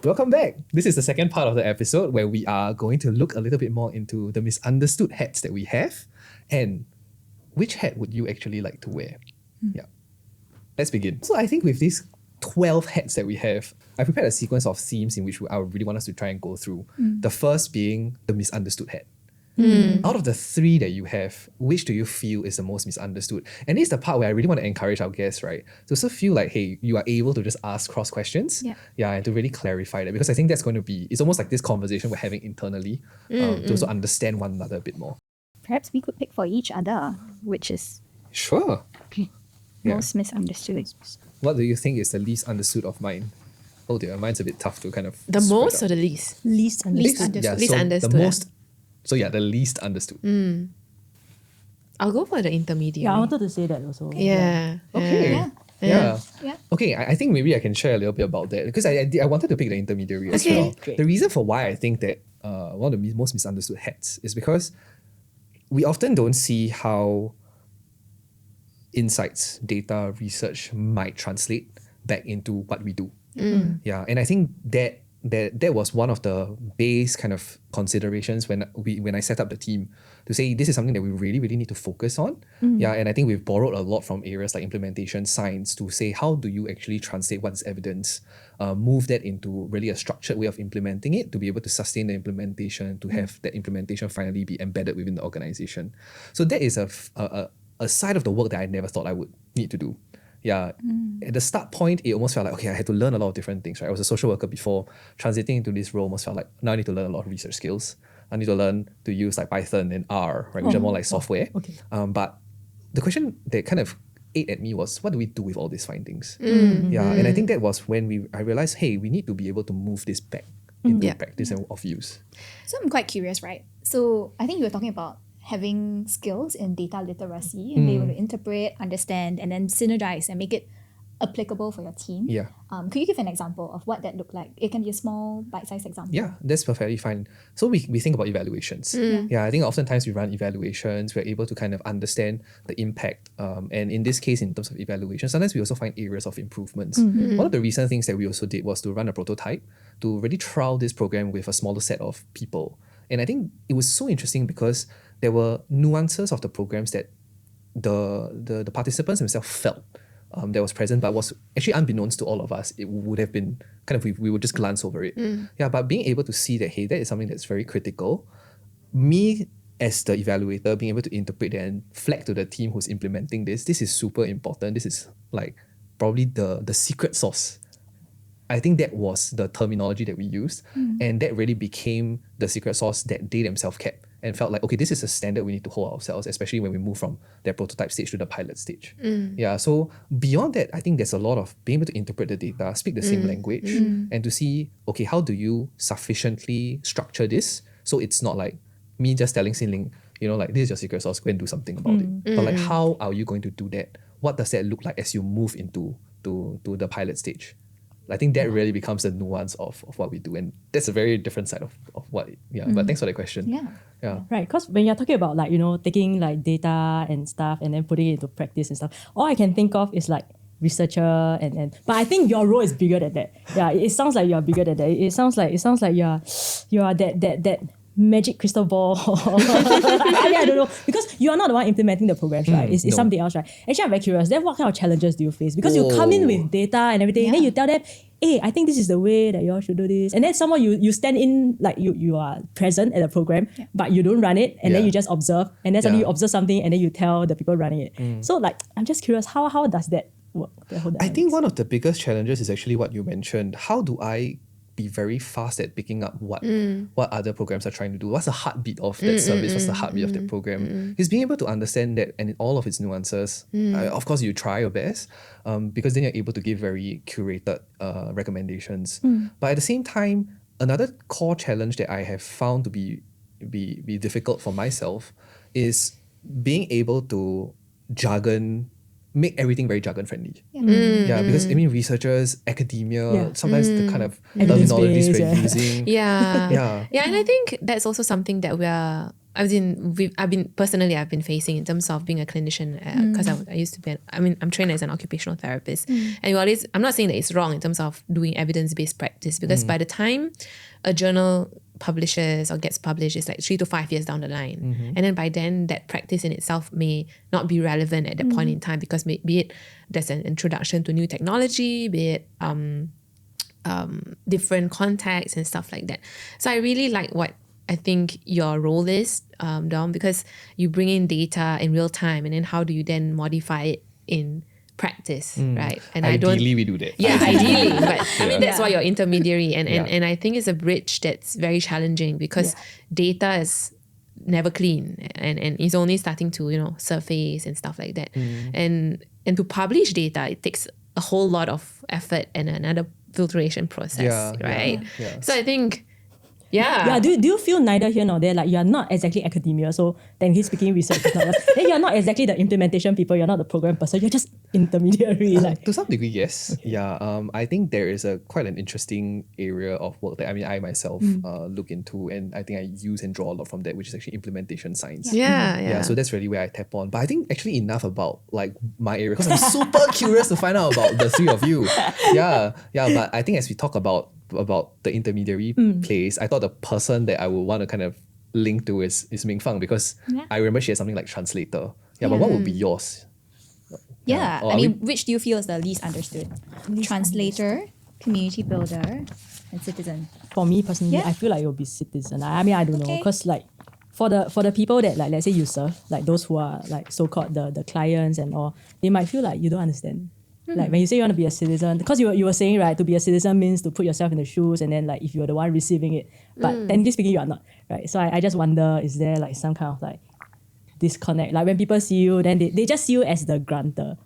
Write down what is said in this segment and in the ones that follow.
Welcome back. This is the second part of the episode where we are going to look a little bit more into the misunderstood hats that we have and which hat would you actually like to wear? Yeah. Let's begin. So I think with these 12 hats that we have, I prepared a sequence of themes in which I really want us to try and go through. The first being the misunderstood hat. Out of the three that you have, which do you feel is the most misunderstood? And this is the part where I really want to encourage our guests, right? To also feel like, hey, you are able to just ask cross questions. And to really clarify that. Because I think that's going to be, it's almost like this conversation we're having internally to also understand one another a bit more. Perhaps we could pick for each other, which is Sure. most misunderstood. What do you think is the least understood of mine? Oh dear, mine's a bit tough to kind of The spread most out. or the least? Least understood. Yeah, Least so understood, the most, so yeah, the least understood. I'll go for the intermediary. Yeah, I wanted to say that also. Yeah. Okay. Yeah. Okay, I think maybe I can share a little bit about that because I wanted to pick the intermediary as Okay. well. Great. The reason for why I think that one of the most misunderstood hats is because we often don't see how insights, data, research might translate back into what we do. Yeah, and I think that was one of the base kind of considerations when I set up the team to say this is something that we really, really need to focus on. Yeah, and I think we've borrowed a lot from areas like implementation science to say how do you actually translate what's evidence, move that into really a structured way of implementing it to be able to sustain the implementation, to have that implementation finally be embedded within the organization. So that is a side of the work that I never thought I would need to do. Yeah, at the start point, it almost felt like, okay, I had to learn a lot of different things, right? I was a social worker before. Transiting into this role almost felt like, now I need to learn a lot of research skills. I need to learn to use like Python and R, right, which are more like software. Okay. But the question that kind of ate at me was, what do we do with all these findings? Yeah, and I think that was when I realized, hey, we need to be able to move this back into practice and of use. So I'm quite curious, right? So I think you were talking about having skills in data literacy and being able to interpret, understand, and then synergize and make it applicable for your team. Yeah. Could you give an example of what that looked like? It can be a small, bite-sized example. Yeah, that's perfectly fine. So we think about evaluations. Yeah, I think oftentimes we run evaluations, we're able to kind of understand the impact. And in this case, in terms of evaluation, sometimes we also find areas of improvements. One of the recent things that we also did was to run a prototype to really trial this program with a smaller set of people. And I think it was so interesting because there were nuances of the programs that the participants themselves felt that was present, but was actually unbeknownst to all of us. It would have been kind of, we would just glance over it. Yeah, but being able to see that, hey, that is something that's very critical. Me as the evaluator, being able to interpret that and flag to the team who's implementing this is super important. This is like probably the secret sauce. I think that was the terminology that we used, and that really became the secret sauce that they themselves kept and felt like, okay, this is a standard we need to hold ourselves, especially when we move from their prototype stage to the pilot stage. Yeah, so beyond that, I think there's a lot of being able to interpret the data, speak the same language, and to see, okay, how do you sufficiently structure this so it's not like me just telling Xin Ling, like this is your secret sauce, go and do something about it. But like, how are you going to do that? What does that look like as you move into to the pilot stage? I think that really becomes the nuance of what we do, and that's a very different side of what. Yeah, but thanks for the question. Yeah. Right, because when you're talking about like, taking like data and stuff and then putting it into practice and stuff, all I can think of is like researcher and but I think your role is bigger than that. Yeah, it sounds like you're bigger than that. It sounds like you are that magic crystal ball. I don't know, because you are not the one implementing the programs, right? It's something else, right? Actually, I'm very curious. Then what kind of challenges do you face? Because you come in with data and everything, and then you tell them, hey, I think this is the way that you all should do this. And then somehow you stand in, like you are present at the program, but you don't run it, and then you just observe, and then suddenly you observe something, and then you tell the people running it. So like, I'm just curious, how does that work? I think one of the biggest challenges is actually what you mentioned. How do I be very fast at picking up what other programs are trying to do? What's the heartbeat of that service? What's the heartbeat of that program? Is being able to understand that and all of its nuances. Of course, you try your best because then you're able to give very curated recommendations. But at the same time, another core challenge that I have found to be difficult for myself is being able to make everything very jargon friendly. Yeah, because researchers, academia, sometimes the kind of terminologies we're using. Yeah, and I think that's also something that we are I've been facing in terms of being a clinician because I used to be. I'm trained as an occupational therapist, and I'm not saying that it's wrong in terms of doing evidence-based practice, because by the time a journal publishes or gets published, it's like 3 to 5 years down the line, and then by then that practice in itself may not be relevant at that point in time, because be it there's an introduction to new technology, be it different contexts and stuff like that. So I really like what I think your role is, Dom, because you bring in data in real time, and then how do you then modify it in practice, right? And ideally we do that. Yeah, ideally. But I mean, that's why you're intermediary. And I think it's a bridge that's very challenging, because data is never clean and it's only starting to, surface and stuff like that. And to publish data, it takes a whole lot of effort and another filtration process, right? Yeah. So I think, do you feel neither here nor there? Like, you are not exactly academia, so technically speaking, research is not. Then you're not exactly the implementation people. You're not the program person. You're just intermediary. To some degree, yes. Okay. Yeah. I think there is quite an interesting area of work that I myself look into, and I think I use and draw a lot from that, which is actually implementation science. Yeah. So that's really where I tap on. But I think actually enough about like my area, because I'm super curious to find out about the three of you. Yeah. But I think as we talk about the intermediary place, I thought the person that I would want to kind of link to is Ming Fang, because I remember she has something like translator. But what would be yours? Which do you feel is the least understood? Translator, community builder, and citizen. For me personally, I feel like it will be citizen. I don't know, because like for the people that, like, let's say you serve, like those who are like so-called the clients and all, they might feel like you don't understand. Like when you say you want to be a citizen, because you were saying, right, to be a citizen means to put yourself in the shoes, and then like if you're the one receiving it, but technically speaking you are not, right? So I just wonder, is there like some kind of like disconnect? Like when people see you, then they just see you as the grantor.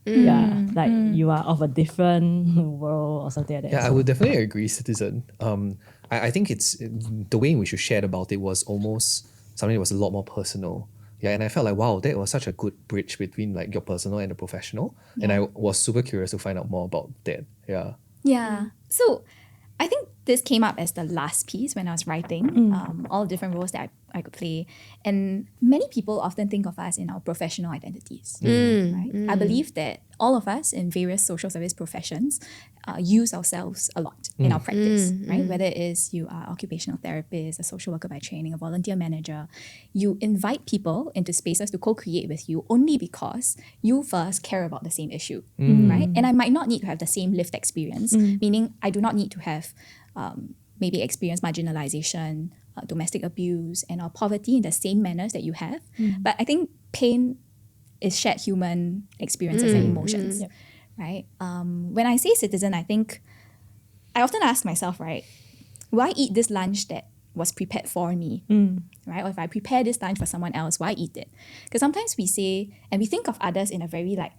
You are of a different world or something like that. I would definitely agree, citizen. I think it's the way in which you shared about it was almost something that was a lot more personal. Yeah, and I felt like, wow, that was such a good bridge between like your personal and the professional. And I was super curious to find out more about that. Yeah. So I think this came up as the last piece when I was writing all the different roles that I could play. And many people often think of us in our professional identities. Right? I believe that all of us in various social service professions use ourselves a lot in our practice, right? Whether it is you are occupational therapist, a social worker by training, a volunteer manager, you invite people into spaces to co-create with you only because you first care about the same issue, right? And I might not need to have the same lived experience, meaning I do not need to have maybe experience marginalization, domestic abuse, and or poverty in the same manners that you have. But I think pain is shared human experiences and emotions, right? When I say citizen, I think I often ask myself, right, will I eat this lunch that was prepared for me, right? Or if I prepare this lunch for someone else, will I eat it? Because sometimes we say, and we think of others in a very like,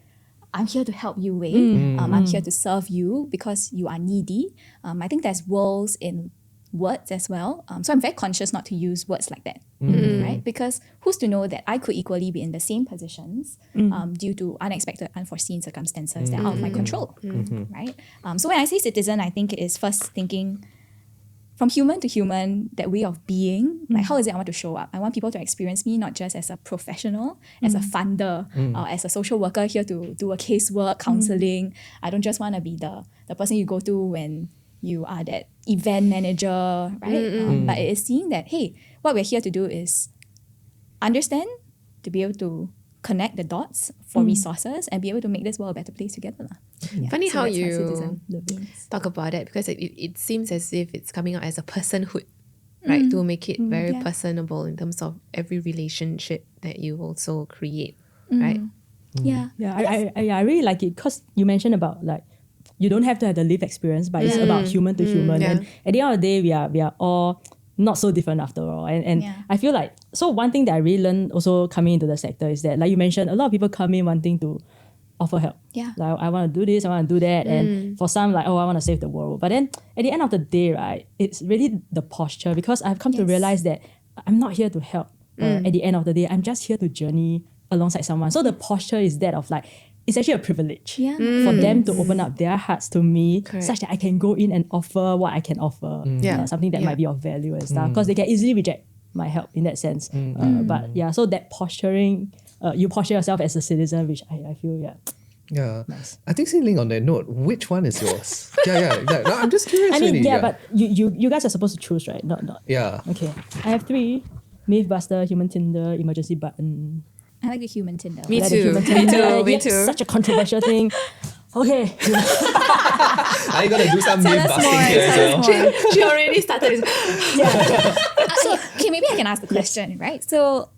I'm here to help you way. I'm here to serve you because you are needy. I think there's roles in words as well. So I'm very conscious not to use words like that, right? Because who's to know that I could equally be in the same positions due to unexpected, unforeseen circumstances that are out of my control, right? So when I say citizen, I think it is first thinking from human to human, that way of being, like how is it I want to show up? I want people to experience me not just as a professional, as a funder, or as a social worker here to do a casework, counseling. I don't just want to be the person you go to when you are that event manager, right? But it is seeing that, hey, what we're here to do is understand, to be able to connect the dots for resources and be able to make this world a better place together. Funny So how that's my you citizen. talk about it, because it seems as if it's coming out as a personhood, right? To make it very personable in terms of every relationship that you also create, right? I really like it, because you mentioned about like you don't have to have the lived experience, but it's about human to human. And at the end of the day, we are all not so different after all. And I feel like, so one thing that I really learned also coming into the sector is that, like you mentioned, a lot of people come in wanting to offer help. Yeah. Like, I want to do this, I want to do that. And for some, like, oh, I want to save the world. But then at the end of the day, right, it's really the posture, because I've come to realize that I'm not here to help. At the end of the day, I'm just here to journey alongside someone. So the posture is that of like, it's actually a privilege for them to open up their hearts to me, such that I can go in and offer what I can offer, something that might be of value and stuff, because they can easily reject might help in that sense. But yeah, so that posturing, you posture yourself as a citizen, which I feel, Yeah. nice. I think Xin Ling, on that note, which one is yours? yeah. No, I'm just curious. I mean, really, but you guys are supposed to choose, right? Not. Yeah. Okay. I have 3. Mythbuster, Human Tinder, Emergency Button. I like the human Tinder. Me Like the too. Human Me Tinder. too. Me Yep, too. Such a controversial thing. Okay. Are you going to do some myth busting here as well? She already started. Okay, maybe I can ask the question, right? So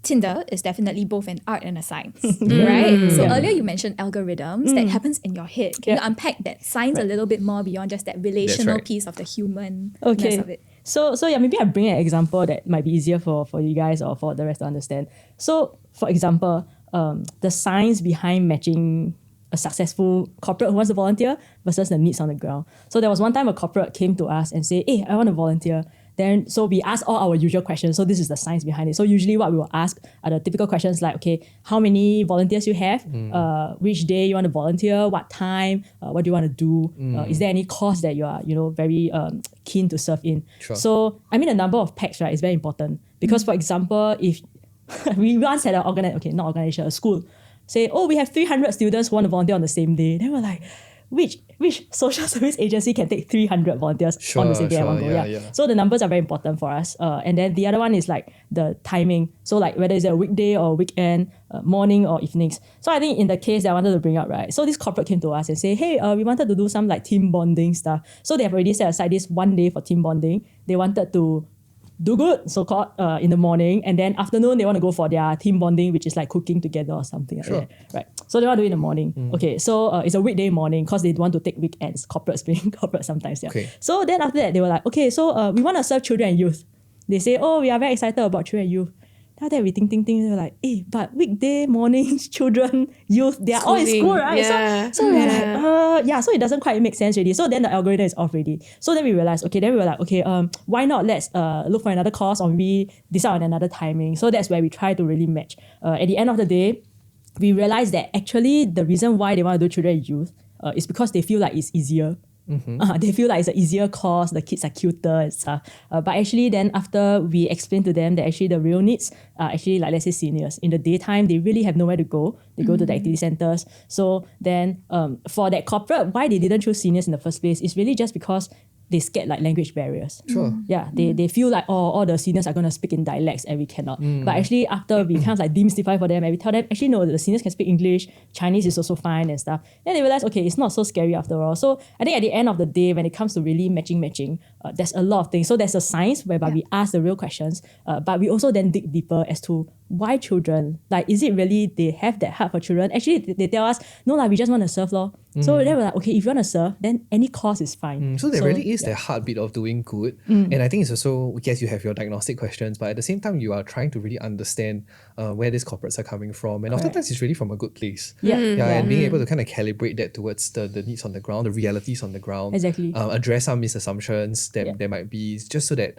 Tinder is definitely both an art and a science, right? So earlier you mentioned algorithms that happens in your head. Can you unpack that science a little bit more beyond just that relational right. piece of the humanness Okay. of it? So yeah, maybe I bring an example that might be easier for you guys or for the rest to understand. So for example, the science behind matching a successful corporate who wants to volunteer versus the needs on the ground. So there was one time a corporate came to us and say, hey, I want to volunteer. Then, so we ask all our usual questions. So this is the science behind it. So usually what we will ask are the typical questions like, okay, how many volunteers you have? Which day you want to volunteer? What time? What do you want to do? Is there any cause that you are, very keen to serve in? Sure. So, I mean, the number of packs, right, is very important. Because, for example, if we once had a school, say, oh, we have 300 students who want to volunteer on the same day. Then we're like, which social service agency can take 300 volunteers on the same day at one go? Yeah. So the numbers are very important for us. And then the other one is like the timing. So like whether it's a weekday or weekend, morning or evenings. So I think in the case that I wanted to bring up, right? So this corporate came to us and say, hey, we wanted to do some like team bonding stuff. So they have already set aside this one day for team bonding. They wanted to do good, so-called, in the morning, and then afternoon they want to go for their team bonding, which is like cooking together or something like that, right? So they want to do it in the morning. Okay, so it's a weekday morning because they want to take weekends, corporates being corporate sometimes, yeah. Okay. So then after that, they were like, okay, so we want to serve children and youth. They say, oh, we are very excited about children and youth. After that, we think, they were like, but weekday mornings, children, youth, they are all in school, right? Yeah. So we're like, so it doesn't quite make sense really. So then the algorithm is off already. So then we realized, why not let's look for another course or we decide on another timing. So that's where we try to really match. At the end of the day, we realized that actually the reason why they want to do children and youth is because they feel like it's easier. They feel like it's an easier course, the kids are cuter and stuff. But actually then after we explained to them that actually the real needs are actually like, let's say, seniors. In the daytime, they really have nowhere to go. They go to the activity centers. So then for that corporate, why they didn't choose seniors in the first place is really just because they scared like language barriers. Sure. Yeah, they feel like, all the seniors are going to speak in dialects and we cannot. But actually after we kind of like demystify for them and we tell them, actually no, the seniors can speak English, Chinese is also fine and stuff. Then they realize, okay, it's not so scary after all. So I think at the end of the day, when it comes to really matching, there's a lot of things. So there's a science whereby we ask the real questions, but we also then dig deeper as to why children? Like, is it really they have that heart for children? Actually, they tell us, no, we just want to serve law. So then we're like, okay, if you want to serve, then any cause is fine. So there really is that heartbeat of doing good. And I think it's also, yes, you have your diagnostic questions, but at the same time, you are trying to really understand where these corporates are coming from. And oftentimes it's really from a good place. And being able to kind of calibrate that towards the needs on the ground, the realities on the ground. Exactly. Address some misassumptions that there might be, just so that,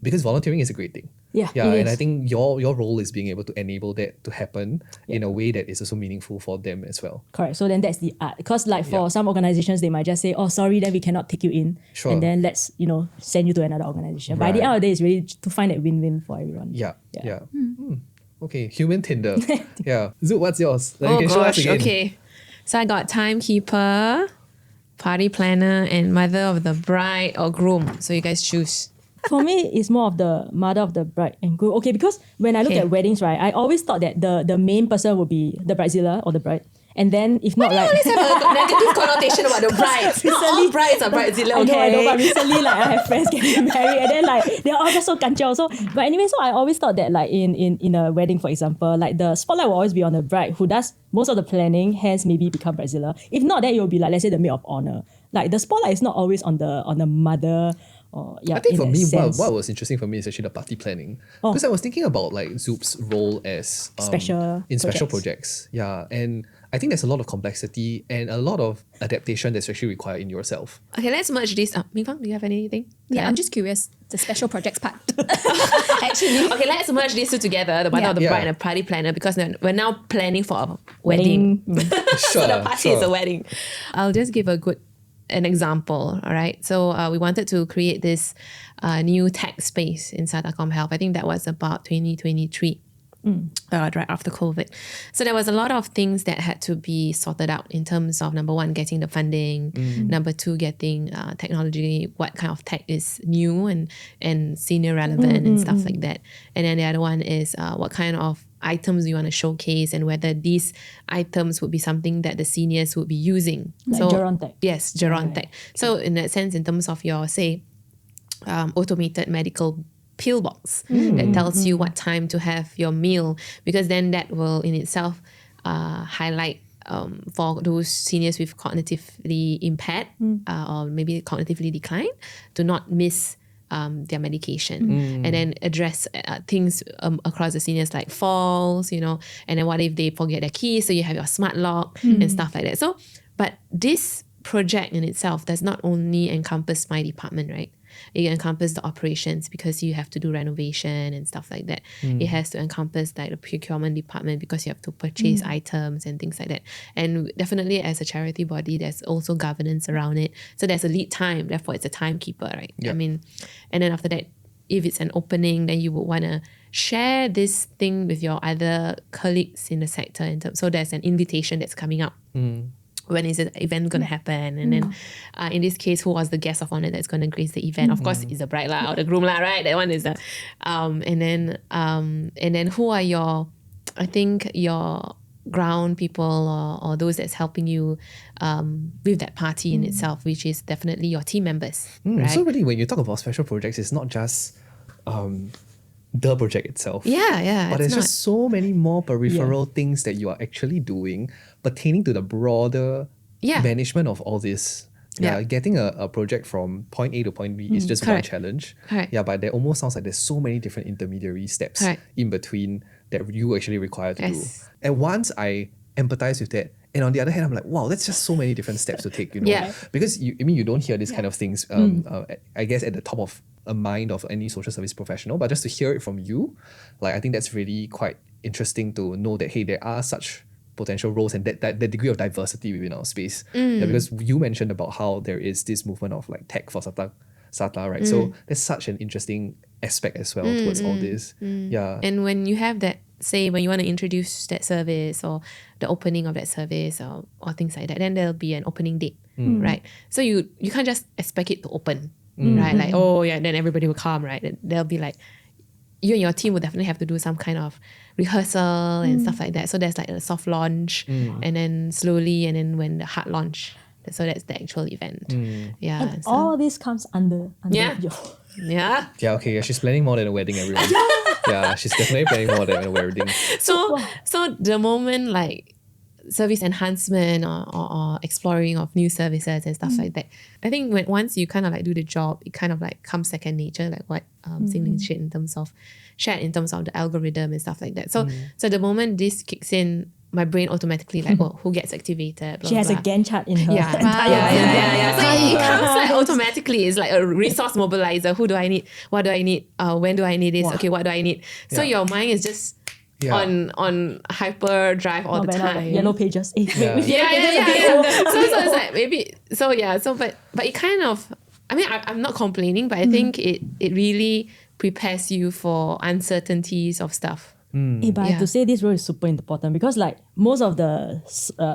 because volunteering is a great thing. And I think your role is being able to enable that to happen in a way that is also meaningful for them as well. Correct. So then that's the art. Because like for some organizations, they might just say, oh, sorry, then we cannot take you in. Sure. And then let's, send you to another organization. But at the end of the day, it's really to find that win-win for everyone. Okay, human Tinder. Zub, what's yours? Like, Oh you can show us gosh, again. okay. So I got timekeeper, party planner, and mother of the bride or groom. So you guys choose. For me, it's more of the mother of the bride and groom. Okay, because when I look at weddings, right, I always thought that the main person would be the bridezilla or the bride. And then if not like... Have a negative connotation about the brides. Not all brides are bridezilla, okay? I know, but recently like I have friends getting married and then like they're all just so kanchiao. So, but anyway, so I always thought that like in a wedding, for example, like the spotlight will always be on the bride who does most of the planning, hence maybe become bridezilla. If not, then it will be like, let's say, the maid of honor. Like the spotlight is not always on the mother. I think for me, what was interesting for me is actually the party planning. Because I was thinking about like Zub's role as special projects. Yeah. And I think there's a lot of complexity and a lot of adaptation that's actually required in yourself. Okay, let's merge this up. Ming Fang, do you have anything? I'm just curious, the special projects part. Actually. Okay, let's merge these two together, the mother of the bride and the party planner, because we're now planning for a wedding. Sure, So the party is a wedding. I'll just give a good an example, all right? So we wanted to create this new tech space in Satacom Health. I think that was about 2023. Right after COVID. So there was a lot of things that had to be sorted out in terms of, number one, getting the funding, number two, getting technology, what kind of tech is new and senior relevant and stuff like that. And then the other one is what kind of items you want to showcase and whether these items would be something that the seniors would be using. Like so Gerontech. Yes, Gerontech. So in that sense, in terms of your, say, automated medical pill box that tells you what time to have your meal, because then that will in itself highlight for those seniors with cognitively impaired or maybe cognitively declined to not miss their medication and then address things across the seniors like falls, and then what if they forget their keys, so you have your smart lock and stuff like that. So, but this project in itself does not only encompass my department, right? It encompasses the operations because you have to do renovation and stuff like that. It has to encompass like the procurement department because you have to purchase items and things like that. And definitely as a charity body, there's also governance around it. So there's a lead time, therefore it's a timekeeper, right? Yeah. I mean, and then after that, if it's an opening, then you would want to share this thing with your other colleagues in the sector. So there's an invitation that's coming up. When is the event going to happen? And then in this case, who was the guest of honor that's going to grace the event? Of course, it's the bride or the groom right? That one is the and then who are your ground people or those that's helping you with that party in itself, which is definitely your team members. Right? So really, when you talk about special projects, it's not just the project itself. Yeah. But there's just so many more peripheral things that you are actually doing pertaining to the broader management of all this. Yeah, getting a project from point A to point B is just one challenge. Correct. Yeah, but there almost sounds like there's so many different intermediary steps in between that you actually require to do. And once I empathize with that, and on the other hand, I'm like, wow, that's just so many different steps to take, Because you don't hear these kind of things, I guess, at the top of a mind of any social service professional, but just to hear it from you, like I think that's really quite interesting to know that, hey, there are such potential roles and that degree of diversity within our space. Yeah, because you mentioned about how there is this movement of like tech for SATA, right? So there's such an interesting aspect as well towards all this. Yeah. And when you have that, say when you want to introduce that service or the opening of that service or things like that, then there'll be an opening date, right? So you can't just expect it to open, right? Like, then everybody will come, right? There'll be like, you and your team will definitely have to do some kind of rehearsal and stuff like that. So there's like a soft launch and then slowly, and then when the hard launch, so that's the actual event. Yeah. And all this comes under your... Yeah. Yeah, okay. Yeah, she's planning more than a wedding, everyone. Yeah, she's definitely planning more than a wedding. So the moment like service enhancement or exploring of new services and stuff like that, I think once you kind of like do the job, it kind of like comes second nature, like what Xin Ling shared in terms of the algorithm and stuff like that. So the moment this kicks in, my brain automatically like, who gets activated? Blah, she has blah. a Gantt chart in her. Yeah. So it comes like automatically. It's like a resource mobilizer. Who do I need? What do I need? When do I need this? Okay, what do I need? So your mind is just on hyper drive all the time. Yellow pages. Yeah. So it's like maybe but it kind of, I mean, I'm not complaining, but I think it really prepares you for uncertainties of stuff. But I have to say this role is super important because like most of the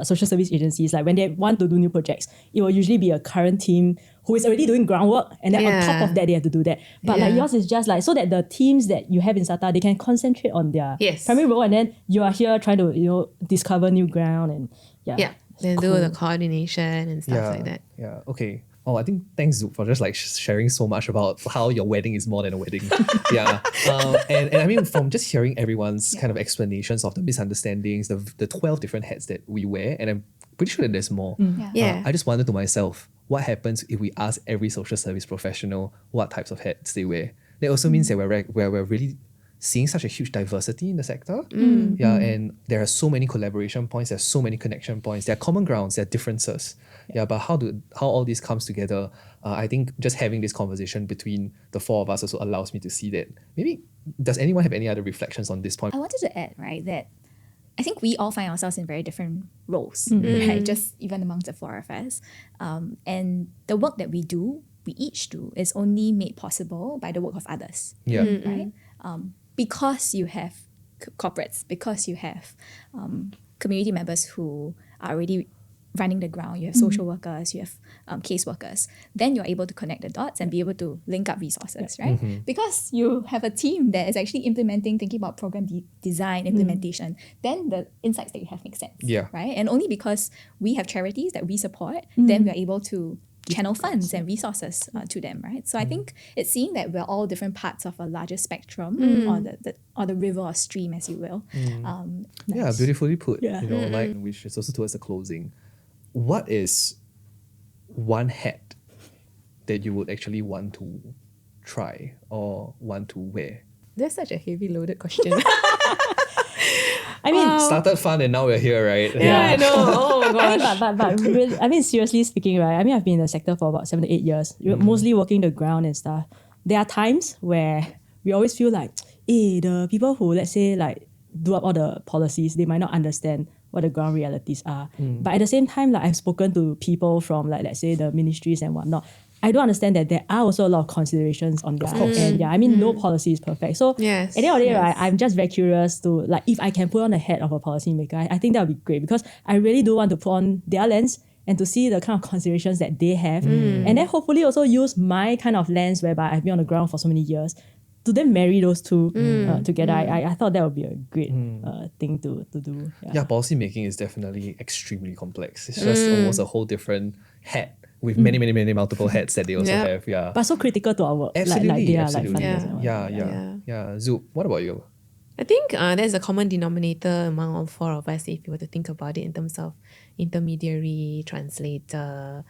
social service agencies, like when they want to do new projects, it will usually be a current team who is already doing groundwork, and then on top of that they have to do that. But like yours is just like so that the teams that you have in SATA, they can concentrate on their primary role, and then you are here trying to discover new ground and then do the coordination and stuff like that. Yeah, okay. Oh, I think thanks Zub for just like sharing so much about how your wedding is more than a wedding. And I mean, from just hearing everyone's kind of explanations of the misunderstandings, the 12 different hats that we wear, and I'm pretty sure that there's more. I just wondered to myself, what happens if we ask every social service professional what types of hats they wear? That also means that we're really seeing such a huge diversity in the sector. And there are so many collaboration points, there's so many connection points, there are common grounds, there are differences. But how all this comes together, I think just having this conversation between the four of us also allows me to see that. Maybe, does anyone have any other reflections on this point? I wanted to add, right, that I think we all find ourselves in very different roles, right? Just even amongst the four of us. And the work that we each do, is only made possible by the work of others, Yeah. right? Because you have corporates, because you have community members who are already running the ground, you have social workers, you have case workers, then you're able to connect the dots and be able to link up resources, right? Because you have a team that is actually implementing, thinking about program design, implementation, then the insights that you have make sense, Yeah. right? And only because we have charities that we support, then we're able to channel funds and resources to them, right? So I think it's seeing that we're all different parts of a larger spectrum, or the river or stream, as you will. Yeah, beautifully put. Yeah. You know, like, which is also towards the closing. What is one hat that you would actually want to try or want to wear? That's such a heavy loaded question. I mean, Started fun and now we're here, right? I know. Oh my I gosh. mean, but really, I mean, seriously speaking, right? I mean, I've been in the sector for about 7 to 8 years, mostly working the ground and stuff. There are times where we always feel like, the people who, let's say, like, do up all the policies, they might not understand what the ground realities are. But at the same time, like, I've spoken to people from, like, let's say, the ministries and whatnot. I do understand that there are also a lot of considerations on their end. Yeah, I mean, no policy is perfect. So Yes, at the end of the day, yes. right, I'm just very curious to, like, if I can put on the hat of a policymaker, I think that would be great, because I really do want to put on their lens and to see the kind of considerations that they have. And then hopefully also use my kind of lens, whereby I've been on the ground for so many years, to then marry those two together. I thought that would be a great thing to do. Yeah, policy making is definitely extremely complex. It's just almost a whole different hat with many multiple hats that they also Yeah. have. Yeah. But so critical to our work. Absolutely, like they are absolutely. like funders and whatnot. Yeah. Zub, what about you? I think there's a common denominator among all four of us if you were to think about it in terms of intermediary, translator,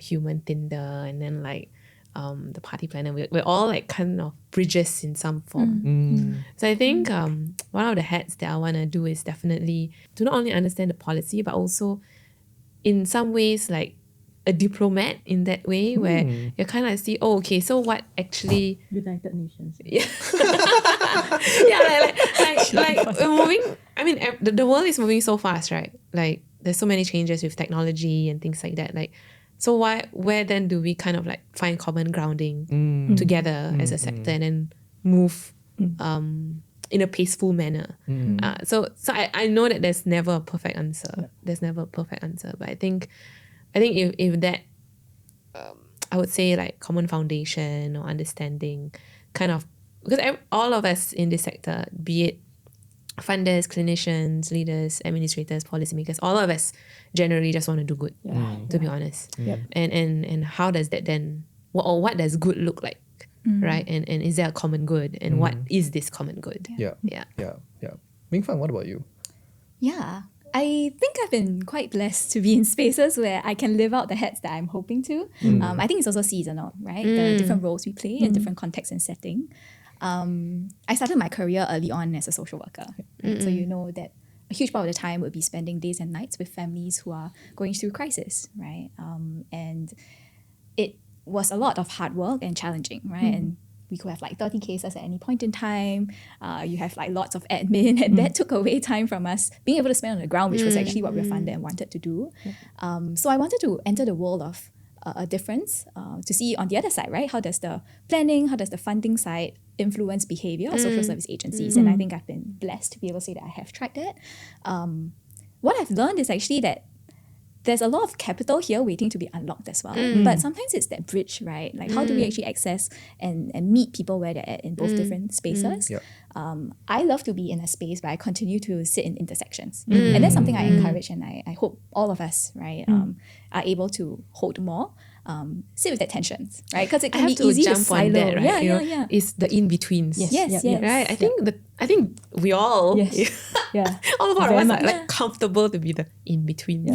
human Tinder, and then like the party planner. We're all like kind of bridges in some form. So I think one of the hats that I want to do is definitely to not only understand the policy, but also in some ways like a diplomat in that way, where you kind of see, okay, so what actually United Nations. like we're moving. I mean, the world is moving so fast, right? Like there's so many changes with technology and things like that. Like, so where then do we kind of like find common grounding together as a sector and then move in a peaceful manner? So I know that there's never a perfect answer. There's never a perfect answer, but I think if that I would say like common foundation or understanding, kind of, because all of us in this sector, be it funders, clinicians, leaders, administrators, policymakers, all of us generally just want to do good, to be honest. And how does that then, what does good look like, right? And is there a common good? And what is this common good? Yeah. Ming Fang, what about you? Yeah, I think I've been quite blessed to be in spaces where I can live out the hats that I'm hoping to. I think it's also seasonal, right? The different roles we play in different contexts and setting. I started my career early on as a social worker. Right? So you know that a huge part of the time would be spending days and nights with families who are going through crisis, right? And it was a lot of hard work and challenging, right? And we could have like 30 cases at any point in time. You have like lots of admin, and that took away time from us being able to spend on the ground, which was actually what we were funded and wanted to do. So I wanted to enter the world of a difference to see on the other side, right? How does the planning, how does the funding side influence behavior of social service agencies? And I think I've been blessed to be able to say that I have tried that. What I've learned is actually that there's a lot of capital here waiting to be unlocked as well. But sometimes it's that bridge, right? Like how do we actually access and meet people where they're at in both different spaces? I love to be in a space where I continue to sit in intersections. And that's something I encourage, and I hope all of us, right, are able to hold more. Sit with that tensions, right? Because it I can have be to easy jump to silo. on that, right? Yeah. It's the in-betweens. Yes. Right? I think we all, all of our Very us much. are like comfortable to be the in-betweens.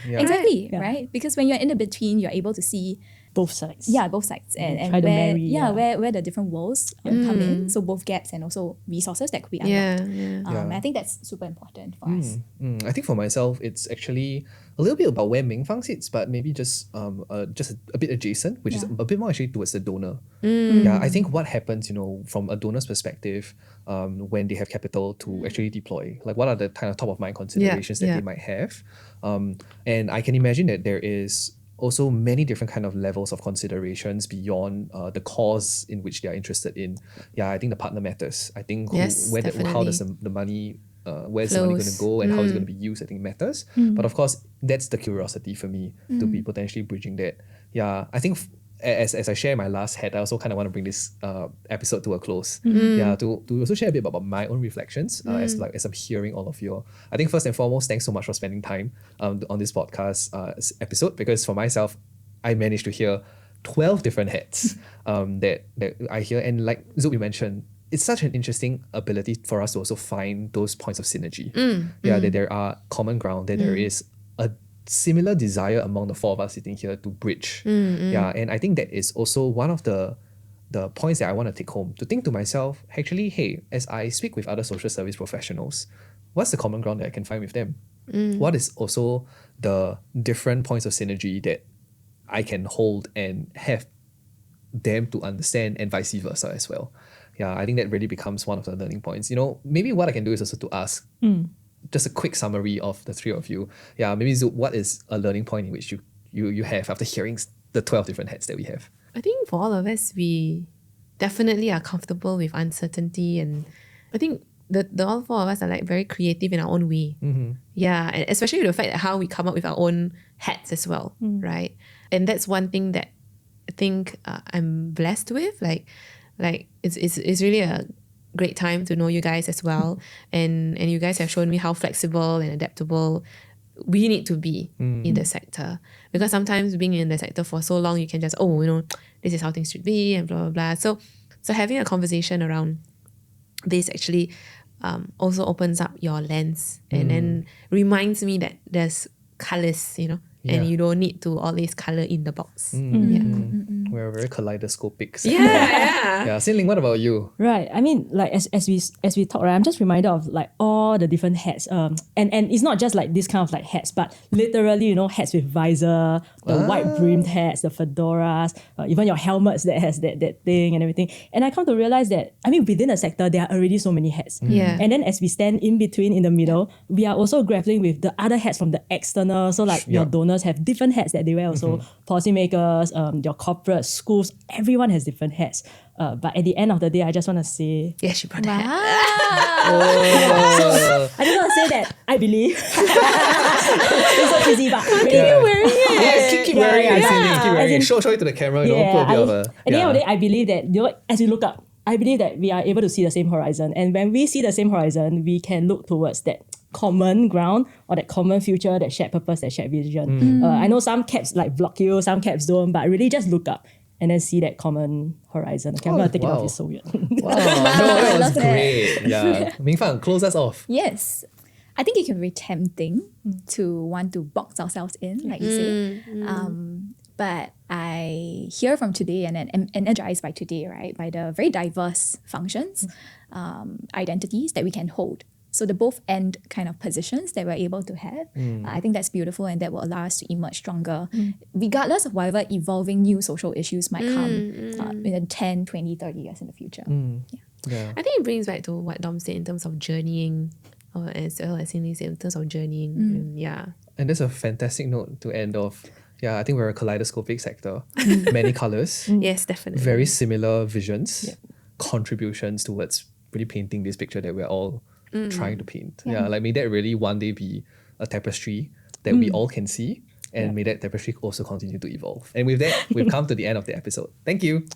Exactly, Yeah. right? Because when you're in the between, you're able to see Both sides. both sides, and try to where marry, where the different worlds come in. So both gaps and also resources that could be unlocked. I think that's super important for us. I think for myself, it's actually a little bit about where Ming Fang sits, but maybe just a bit adjacent, which is a bit more actually towards the donor. I think what happens, from a donor's perspective, have when they have capital to actually deploy? Like, what are the kind of top of mind considerations that they might have? And I can imagine that there is also many different kind of levels of considerations beyond the cause in which they are interested in. Yeah, I think the partner matters. I think how does the money, where's the money going to go and how is it going to be used, I think matters. But of course, that's the curiosity for me to be potentially bridging that. Yeah, I think as I share my last hat, I also kind of want to bring this episode to a close. Yeah, to also share a bit about my own reflections as I'm hearing all of your. I think first and foremost, thanks so much for spending time on this podcast episode, because for myself, I managed to hear 12 different hats that I hear, and like Zub, you mentioned, it's such an interesting ability for us to also find those points of synergy. That there are common ground, that there is a similar desire among the four of us sitting here to bridge. Yeah, and I think that is also one of the points that I want to take home, to think to myself, actually, hey, as I speak with other social service professionals, what's the common ground that I can find with them? What is also the different points of synergy that I can hold and have them to understand, and vice versa as well. Yeah, I think that really becomes one of the learning points. Maybe what I can do is also to ask just a quick summary of the three of you. Yeah, maybe Zub, what is a learning point in which you have after hearing the 12 different hats that we have? I think for all of us, we definitely are comfortable with uncertainty, and I think the all four of us are like very creative in our own way. Yeah, and especially with the fact that how we come up with our own hats as well, right? And that's one thing that I think I'm blessed with. Like it's really a great time to know you guys as well, and you guys have shown me how flexible and adaptable we need to be in the sector, because sometimes being in the sector for so long, you can just this is how things should be and blah blah blah. So having a conversation around this actually also opens up your lens and then reminds me that there's colours, and you don't need to always colour in the box. We're very kaleidoscopic. Yeah. Xin Ling, what about you? Right. I mean, like as we talk, right, I'm just reminded of like all the different hats. And it's not just like this kind of like hats, but literally, hats with visor, the white brimmed hats, the fedoras, even your helmets that has that thing and everything. And I come to realize that, I mean, within the sector, there are already so many hats. Yeah. And then as we stand in between, in the middle, we are also grappling with the other hats from the external. So like your donors have different hats that they wear also. Policymakers, your corporate, schools, everyone has different hats. But at the end of the day, I just want to say... Yeah, she brought that. I just want to say that I believe. It's so cheesy, but... Continue wearing it. Keep wearing it, Xin Ling. Keep wearing it. Show it to the camera, put a bit of a... At the end of the day, I believe that, as we look up, I believe that we are able to see the same horizon. And when we see the same horizon, we can look towards that common ground or that common future, that shared purpose, that shared vision. I know some caps like block you, some caps don't, but really just look up and then see that common horizon. Okay, I'm going to take it off, it's so weird. Wow, that was great. Yeah. Ming Fang, close us off. Yes. I think it can be tempting to want to box ourselves in, like you say. But I hear from today and am energized by today, right? By the very diverse functions, identities that we can hold. So the both end kind of positions that we're able to have, I think that's beautiful, and that will allow us to emerge stronger, regardless of whatever evolving new social issues might come in 10, 20, 30 years in the future. Yeah. I think it brings back to what Dom said in terms of journeying, or as well as Xin Ling said in terms of journeying. And that's a fantastic note to end off. Yeah, I think we're a kaleidoscopic sector. Many colours. Yes, definitely. Very similar visions, contributions towards really painting this picture that we're all trying to paint. Yeah, like may that really one day be a tapestry that we all can see, and may that tapestry also continue to evolve. And with that, we've come to the end of the episode. Thank you.